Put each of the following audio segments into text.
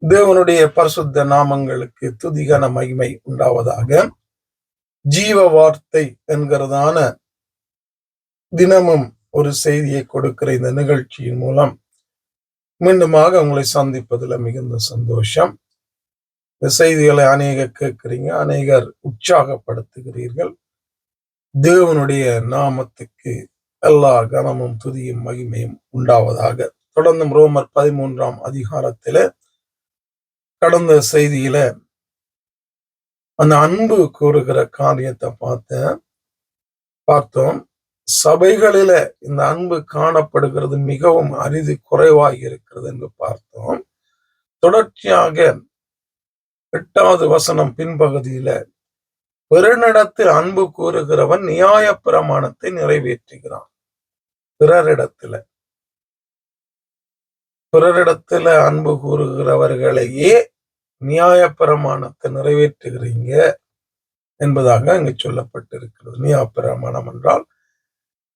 தேவனுடைய பரிசுத்த நாமங்களுக்கு துதிகன மகிமை உண்டாவதாக. ஜீவ வார்த்தை என்கிறதான தினமும் ஒரு செய்தியை கொடுக்கிற இந்த நிகழ்ச்சியின் மூலம் மீண்டுமாக உங்களை சந்திப்பதில் மிகுந்த சந்தோஷம். இந்த செய்திகளை அநேக கேட்கிறீங்க, அநேகர் உற்சாகப்படுத்துகிறீர்கள். தேவனுடைய நாமத்துக்கு எல்லா கனமும் துதியும் மகிமையும் உண்டாவதாக. தொடர்ந்தும் ரோமர் 13ஆம் அதிகாரத்தில கடந்த செய்தியில அந்த அன்பு கூறுகிற காரியத்தை பார்த்தோம். சபைகளில இந்த அன்பு காணப்படுகிறது மிகவும் அரிது, குறைவாக இருக்கிறது என்று பார்த்தோம். தொடர்ச்சியாக 8வது வசனம் பின்பகுதியில பிறனிடத்தில் அன்பு கூறுகிறவன் நியாய பிரமாணத்தை நிறைவேற்றுகிறான். பிறரிடத்துல அன்பு கூறுகிறவர்களையே நியாய பிரமாணத்தை நிறைவேற்றுகிறீங்க என்பதாக அங்கு சொல்லப்பட்டிருக்கிறது. நியாய பிரமாணம் என்றால்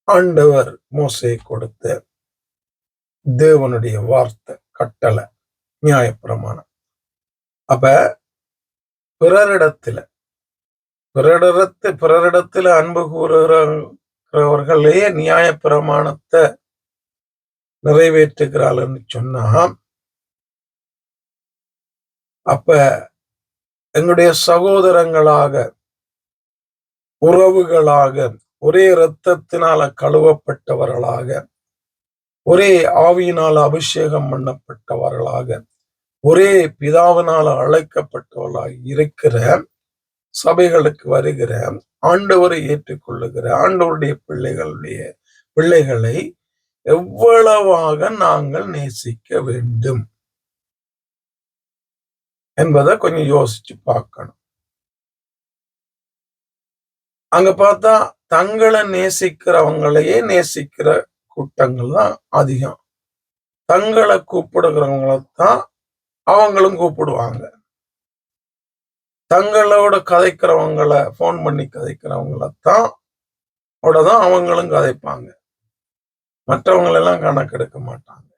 ஆண்டவர் மோசேயை கொடுத்த தேவனுடைய வார்த்தை, கட்டளை, நியாய பிரமாணம். அப்ப பிறரிடத்துல அன்பு கூறுகிறவர்களே நியாய பிரமாணத்தை நிறைவேற்றுகிறாள்னு சொன்னா, அப்ப எங்களுடைய சகோதரங்களாக, உறவுகளாக, ஒரே இரத்தத்தினால கழுவப்பட்டவர்களாக, ஒரே ஆவியினால் அபிஷேகம் பண்ணப்பட்டவர்களாக, ஒரே பிதாவினால் அழைக்கப்பட்டவர்களாக இருக்கிற சபைகளுக்கு வருகிற, ஆண்டவரை ஏற்றுக்கொள்ளுகிற ஆண்டவருடைய பிள்ளைகளை எவ்வளவாக நாங்கள் நேசிக்க வேண்டும் என்பதை கொஞ்சம் யோசிச்சு பார்க்கணும். அங்க பார்த்தா தங்களை நேசிக்கிறவங்களையே நேசிக்கிற கூட்டங்கள் தான் அதிகம். தங்களை கூப்பிடுகிறவங்களைத்தான் அவங்களும் கூப்பிடுவாங்க. தங்களோட கதைக்கிறவங்களை, போன் பண்ணி கதைக்கிறவங்களைத்தான் அவங்களும் கதைப்பாங்க. மற்றவங்களெல்லாம் கணக்கெடுக்க மாட்டாங்க.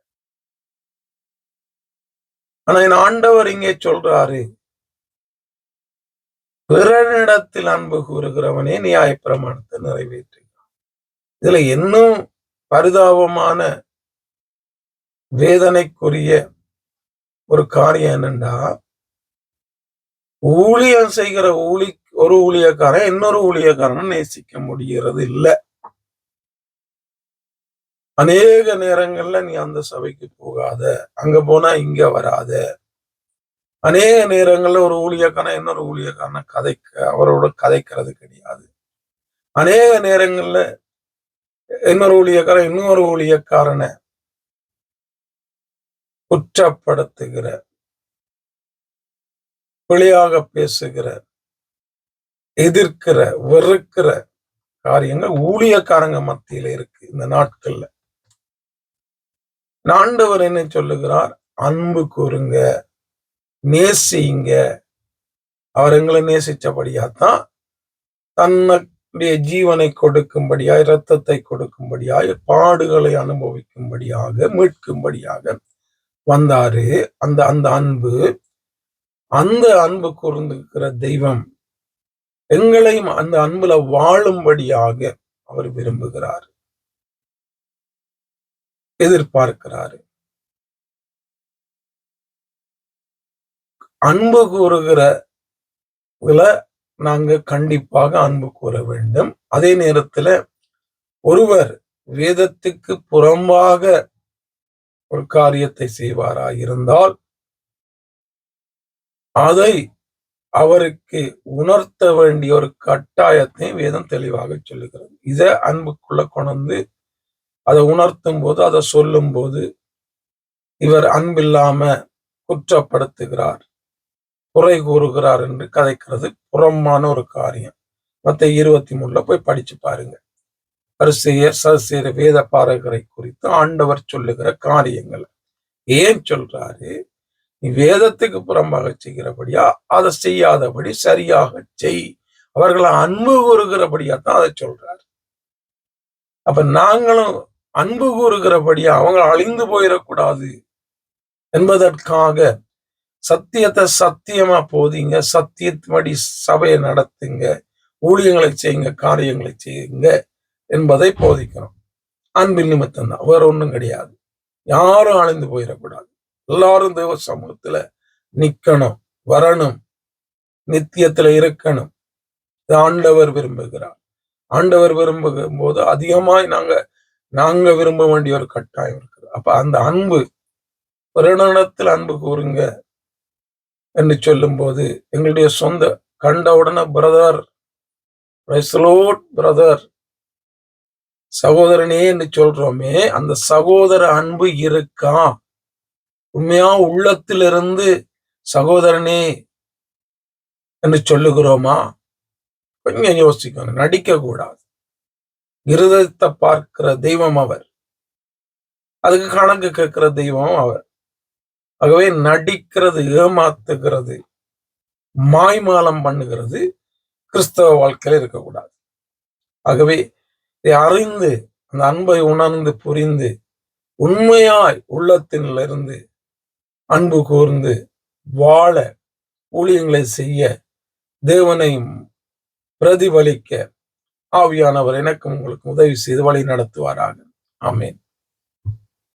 ஆனா என் ஆண்டவர் இங்கே சொல்றாரு, பிறனிடத்தில் அன்பு கூறுகிறவனே நியாய பிரமாணத்தை நிறைவேற்றுகிறான். இதுல இன்னும் பரிதாபமான வேதனைக்குரிய ஒரு காரியம் என்னன்னா, ஊழியம் செய்கிற ஒரு ஊழியக்காரன் இன்னொரு ஊழியக்காரனை நேசிக்க முடிகிறது இல்லை. அநேக நேரங்கள்ல நீ அந்த சபைக்கு போகாத, அங்க போனா இங்க வராத. அநேக நேரங்கள்ல ஒரு ஊழியக்காரன் இன்னொரு ஊழியக்காரனை அவரோட கதைக்கிறது கிடையாது. அநேக நேரங்கள்ல இன்னொரு ஊழியக்காரனை குற்றப்படுத்துகிற, பிழையாக பேசுகிற, எதிர்க்கிற, வெறுக்கிற காரியங்கள் ஊழியக்காரங்க மத்தியில இருக்கு இந்த நாட்கள்ல. ஆண்டவர் என்ன சொல்லுகிறார்? அன்பு கூறுங்க, நேசிங்க. அவர் எங்களை நேசிச்சபடியாத்தான் தன்னுடைய ஜீவனை கொடுக்கும்படியாய், இரத்தத்தை கொடுக்கும்படியாய், பாடுகளை அனுபவிக்கும்படியாக, மீட்கும்படியாக வந்தாரு. அந்த அன்பு கூர்ந்திருக்கிற தெய்வம் எங்களையும் அந்த அன்புல வாழும்படியாக அவர் விரும்புகிறார், எதிர்பார்க்கிறாரு. அன்பு கூறுகிற நாங்க கண்டிப்பாக அன்பு கூற வேண்டும். அதே நேரத்துல ஒருவர் வேதத்துக்கு புறம்பாக ஒரு காரியத்தை செய்வாரா இருந்தால் அதை அவருக்கு உணர்த்த வேண்டிய ஒரு கட்டாயத்தை வேதம் தெளிவாக சொல்லுகிறது. இதை அன்புக்குள்ள கொண்டு அதை உணர்த்தும் போது, அதை சொல்லும் போது, இவர் அன்பில்லாம குற்றப்படுத்துகிறார், குறை கூறுகிறார் என்று கதைக்கிறது புறம்பான ஒரு காரியம். மத்தேயு 23 போய் படிச்சு பாருங்க. சதுசேயர் வேத பாரகரை குறித்து ஆண்டவர் சொல்லுகிற காரியங்கள். ஏன் சொல்றாரு? நீ வேதத்துக்கு புறம்பாக செய்கிறபடியா அதை செய்யாதபடி சரியாக செய். அவர்களை அன்பு கூறுகிறபடியா தான் அதை சொல்றாரு. அப்ப நாங்களும் அன்பு கூறுகிறபடியா அவங்க அழிந்து போயிடக்கூடாது என்பதற்காக சத்தியத்தை சத்தியமா போதிங்க, சத்தியத்தின்படி சபையை நடத்துங்க, ஊழியங்களை செய்யுங்க, காரியங்களை செய்யுங்க என்பதை போதிக்கணும். அன்பின் நிமித்தம் தான், வேற ஒண்ணும் கிடையாது. யாரும் அழிந்து போயிடக்கூடாது. எல்லாரும் தேவ சமூகத்துல நிக்கணும், வரணும், நித்தியத்துல இருக்கணும். இது ஆண்டவர் விரும்புகிறார். ஆண்டவர் விரும்பும் போது அதிகமாய் நாங்க விரும்ப வேண்டிய ஒரு கட்டாயம் இருக்குது. அப்ப அந்த அன்பு, பிறனிடத்தில் அன்பு கூறுங்க என்று சொல்லும் போது, எங்களுடைய சொந்த கண்ட உடனே பிரதர், பிரதர், சகோதரனே என்று சொல்றோமே, அந்த சகோதர அன்பு இருக்கா? உண்மையா உள்ளத்திலிருந்து சகோதரனே என்று சொல்லுகிறோமா? கொஞ்சம் யோசிக்கணும். நடிக்க கூடாது. இருதயத்தை பார்க்கிற தெய்வம் அவர். அதுக்கு கணக்கு கேட்கிற தெய்வம் அவர். ஆகவே நடிக்கிறது, ஏமாத்துகிறது, மாய்மாலம் பண்ணுகிறது கிறிஸ்தவ வாழ்க்கையில இருக்கக்கூடாது. ஆகவே இதை அறிந்து, அந்த அன்பை உணர்ந்து புரிந்து, உண்மையாய் உள்ளத்திலிருந்து அன்பு கூர்ந்து வாழ, ஊழியங்களை செய்ய, தேவனை பிரதிபலிக்க ஆவியானவர் எனக்கும் உங்களுக்கு உதவி செய்து வழி நடத்துவாராக. ஆமென்.